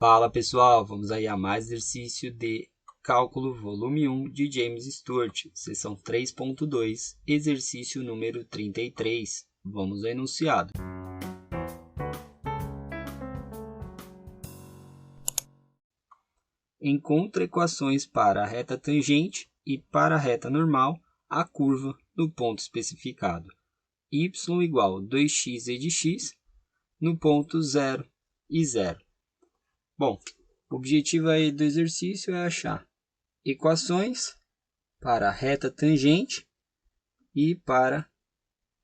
Fala pessoal, vamos aí a mais exercício de cálculo volume 1 de James Stewart, seção 3.2, exercício número 33. Vamos ao enunciado. Encontre equações para a reta tangente e para a reta normal, a curva no ponto especificado. Y igual 2x e de x no ponto 0 e 0. Bom, o objetivo aí do exercício é achar equações para a reta tangente e para a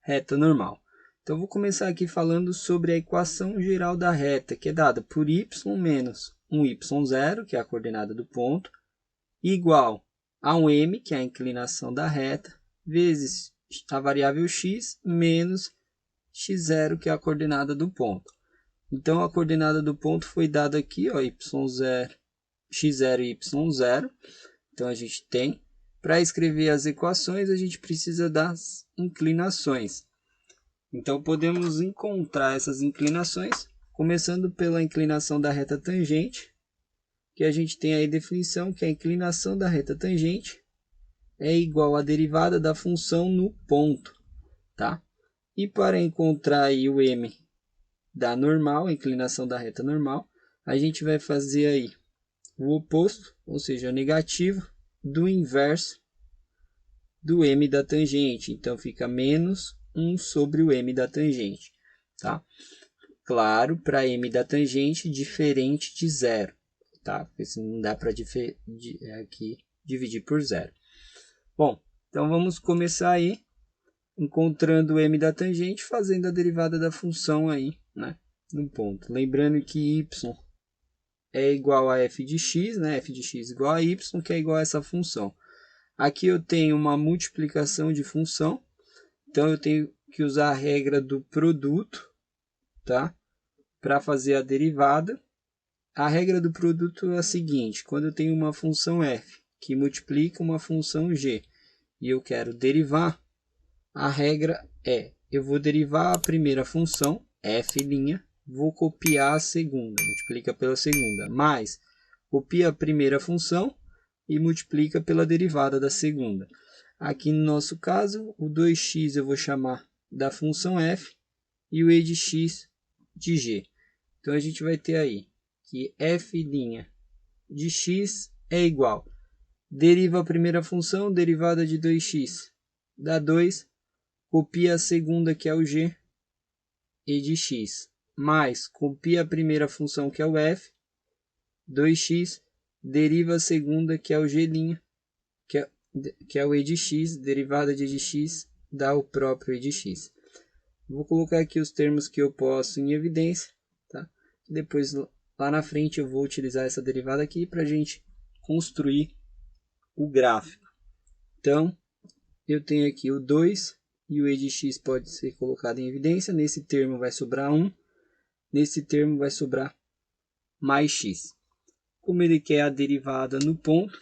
reta normal. Então, vou começar aqui falando sobre a equação geral da reta, que é dada por y menos um y0, que é a coordenada do ponto, igual a um m, que é a inclinação da reta, vezes a variável x menos x0, que é a coordenada do ponto. Então, a coordenada do ponto foi dada aqui, ó, y0, x0 e y0. Então, a gente tem, para escrever as equações, a gente precisa das inclinações. Então, podemos encontrar essas inclinações, começando pela inclinação da reta tangente, que a gente tem aí a definição que a inclinação da reta tangente é igual à derivada da função no ponto, tá? E para encontrar aí o m da normal, a inclinação da reta normal, a gente vai fazer aí o oposto, ou seja, o negativo do inverso do m da tangente. Então, fica menos 1 sobre o m da tangente. Tá? Claro, para m da tangente, diferente de zero. Tá? Porque senão não dá para aqui dividir por zero. Bom, então vamos começar aí encontrando o m da tangente, fazendo a derivada da função aí, né, no ponto. Lembrando que y é igual a f de x, né, f de x igual a y, que é igual a essa função. Aqui eu tenho uma multiplicação de função, então eu tenho que usar a regra do produto, tá, para fazer a derivada. A regra do produto é a seguinte: quando eu tenho uma função f que multiplica uma função g e eu quero derivar, a regra é, eu vou derivar a primeira função, f', vou copiar a segunda, multiplica pela segunda, mais copia a primeira função e multiplica pela derivada da segunda. Aqui no nosso caso, o 2x eu vou chamar da função f e o e de x de g. Então, a gente vai ter aí que f' de x é igual, deriva a primeira função, derivada de 2x dá 2, copia a segunda, que é o g, e de x, mais copia a primeira função, que é o f, 2x, deriva a segunda, que é o g', que é o e de x, derivada de e de x dá o próprio e de x. Vou colocar aqui os termos que eu posso em evidência, tá? Depois, lá na frente, eu vou utilizar essa derivada aqui para a gente construir o gráfico. Então, eu tenho aqui o 2 e o e de x pode ser colocado em evidência. Nesse termo vai sobrar 1, nesse termo vai sobrar mais x. Como ele quer a derivada no ponto,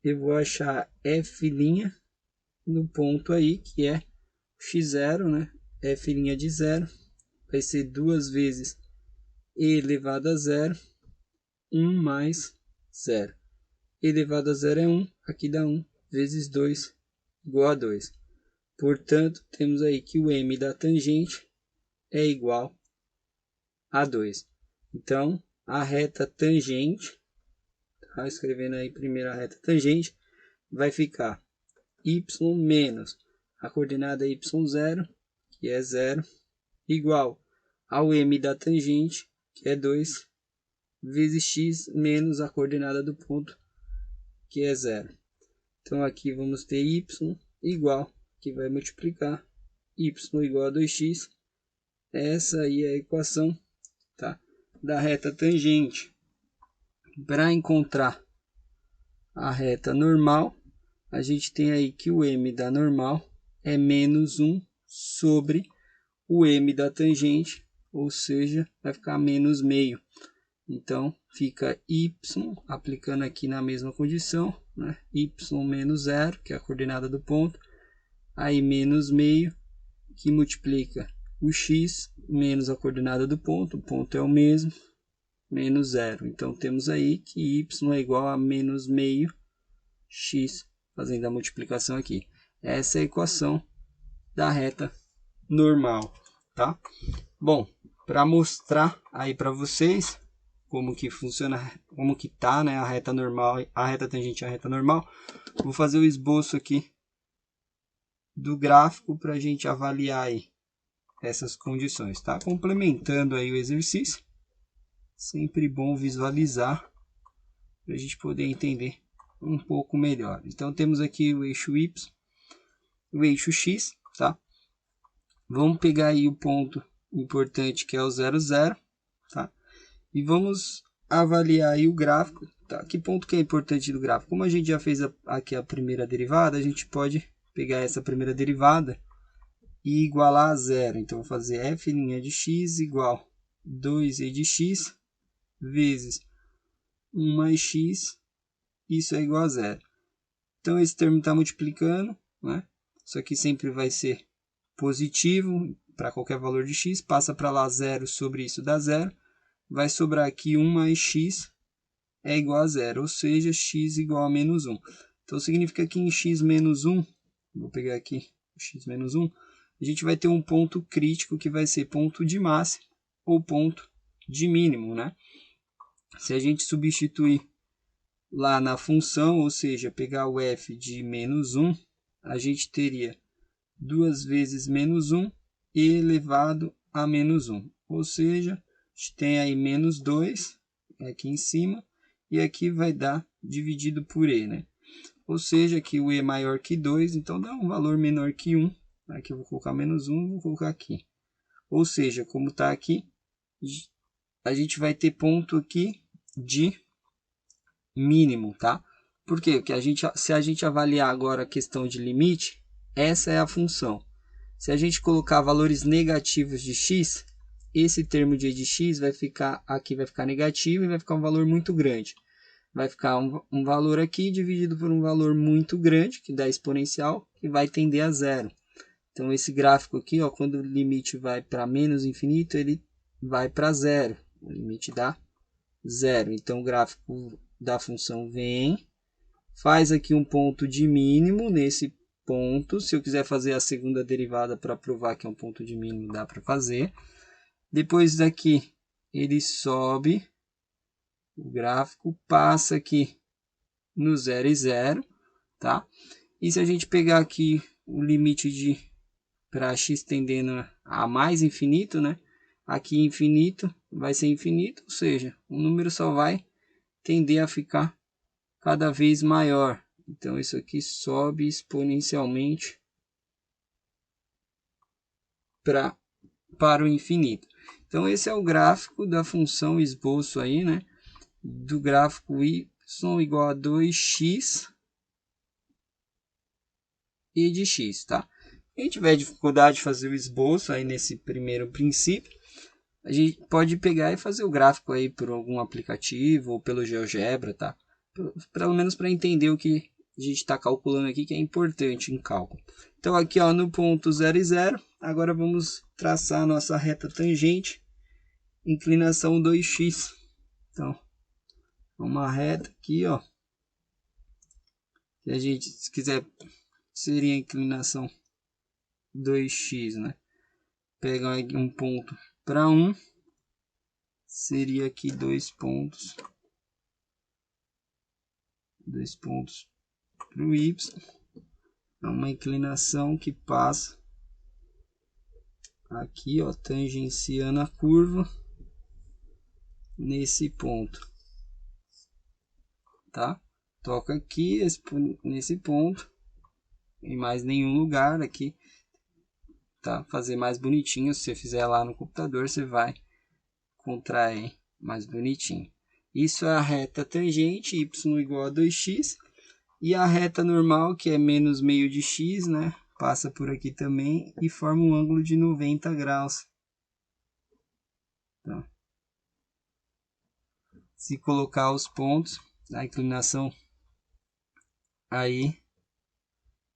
eu vou achar f' no ponto aí, que é x0, né? f' de 0 vai ser 2 vezes e elevado a 0, 1 mais 0. E elevado a 0 é 1, aqui dá 1, vezes 2, igual a 2. Portanto, temos aí que o m da tangente é igual a 2. Então, a reta tangente, tá? Escrevendo aí primeiro a reta tangente, vai ficar y menos a coordenada y0, que é 0, igual ao m da tangente, que é 2, vezes x menos a coordenada do ponto, que é 0. Então, aqui vamos ter y igual, que vai multiplicar, y igual a 2x. Essa aí é a equação, tá, da reta tangente. Para encontrar a reta normal, a gente tem aí que o m da normal é menos 1 sobre o m da tangente, ou seja, vai ficar menos meio. Então, fica y, aplicando aqui na mesma condição, né? Y menos 0, que é a coordenada do ponto, aí menos meio, que multiplica o x menos a coordenada do ponto, o ponto é o mesmo, menos zero. Então, temos aí que y é igual a menos meio x, fazendo a multiplicação aqui. Essa é a equação da reta normal, tá? Bom, para mostrar aí para vocês como que funciona, como que tá, né, a reta normal, a reta tangente e a reta normal, vou fazer o esboço aqui do gráfico para a gente avaliar aí essas condições, tá? Complementando aí o exercício, sempre bom visualizar para a gente poder entender um pouco melhor. Então temos aqui o eixo y, o eixo x, tá? Vamos pegar aí o ponto importante que é o 0, 0, tá? E vamos avaliar aí o gráfico, tá? Que ponto que é importante do gráfico? Como a gente já fez aqui a primeira derivada, a gente pode pegar essa primeira derivada e igualar a zero. Então, vou fazer f' de x igual 2e de x vezes 1 mais x, isso é igual a zero. Então, esse termo está multiplicando, né? Isso aqui sempre vai ser positivo para qualquer valor de x, passa para lá zero sobre isso dá zero. Vai sobrar aqui 1 mais x é igual a zero, ou seja, x igual a menos 1. Então, significa que em x menos 1, vou pegar aqui x menos 1, a gente vai ter um ponto crítico que vai ser ponto de máximo ou ponto de mínimo, né? Se a gente substituir lá na função, ou seja, pegar o f de menos 1, a gente teria 2 vezes menos 1 elevado a menos 1. Ou seja, a gente tem aí menos 2 aqui em cima e aqui vai dar dividido por e, né? Ou seja, que o e é maior que 2, então dá um valor menor que 1. Aqui eu vou colocar menos 1, vou colocar aqui. Ou seja, como está aqui, a gente vai ter ponto aqui de mínimo, tá? Por quê? Porque se a gente avaliar agora a questão de limite, essa é a função. Se a gente colocar valores negativos de x, esse termo de e de x vai ficar negativo e vai ficar um valor muito grande. Vai ficar um valor aqui dividido por um valor muito grande, que dá exponencial, que vai tender a zero. Então, esse gráfico aqui, ó, quando o limite vai para menos infinito, ele vai para zero. O limite dá zero. Então, o gráfico da função vem, faz aqui um ponto de mínimo nesse ponto. Se eu quiser fazer a segunda derivada para provar que é um ponto de mínimo, dá para fazer. Depois daqui, ele sobe, o gráfico passa aqui no 0 e 0, tá? E se a gente pegar aqui o limite para x tendendo a mais infinito, né? Aqui infinito vai ser infinito, ou seja, o número só vai tender a ficar cada vez maior. Então, isso aqui sobe exponencialmente para o infinito. Então, esse é o gráfico da função esboço aí, né? Do gráfico y igual a 2x e de x, tá? Quem tiver dificuldade de fazer o esboço aí nesse primeiro princípio, a gente pode pegar e fazer o gráfico aí por algum aplicativo ou pelo GeoGebra, tá? Pelo menos para entender o que a gente está calculando aqui, que é importante em cálculo. Então, aqui ó, no ponto 0 e 0, agora vamos traçar a nossa reta tangente, inclinação 2x. Então, uma reta aqui, ó, que a gente, se quiser, seria a inclinação 2x, né? Pega um ponto para 1, seria aqui 2 pontos para o y. É uma inclinação que passa aqui, ó, tangenciando a curva nesse ponto, tá? Toca aqui nesse ponto, em mais nenhum lugar aqui, tá? Fazer mais bonitinho, se você fizer lá no computador, você vai contrair mais bonitinho. Isso é a reta tangente, y igual a 2x, e a reta normal, que é menos meio de x, né? Passa por aqui também e forma um ângulo de 90 graus. Então, se colocar os pontos, a inclinação aí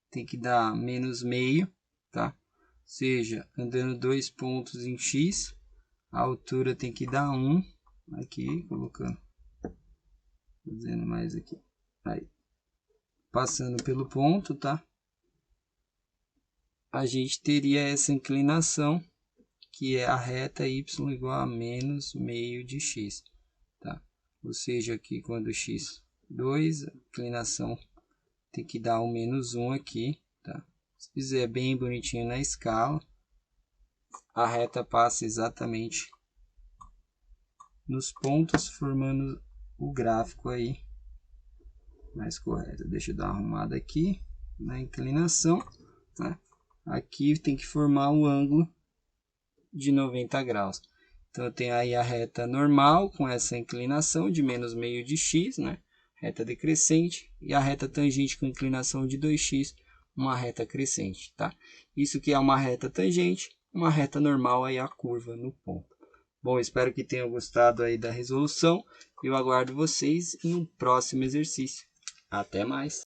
tem que dar menos meio, tá? Ou seja, andando 2 pontos em x, a altura tem que dar 1, aqui, colocando, fazendo mais aqui, aí, passando pelo ponto, tá? A gente teria essa inclinação, que é a reta y igual a menos meio de x, tá? Ou seja, aqui quando x 2, a inclinação tem que dar um menos 1 aqui, tá? Se fizer bem bonitinho na escala, a reta passa exatamente nos pontos, formando o gráfico aí mais correto. Deixa eu dar uma arrumada aqui na inclinação, né? Aqui tem que formar um ângulo de 90 graus. Então eu tenho aí a reta normal com essa inclinação de menos meio de x, né? Reta decrescente, e a reta tangente com inclinação de 2x, uma reta crescente, tá? Isso que é uma reta tangente, uma reta normal aí a curva no ponto. Bom, espero que tenham gostado aí da resolução. Eu aguardo vocês em um próximo exercício. Até mais!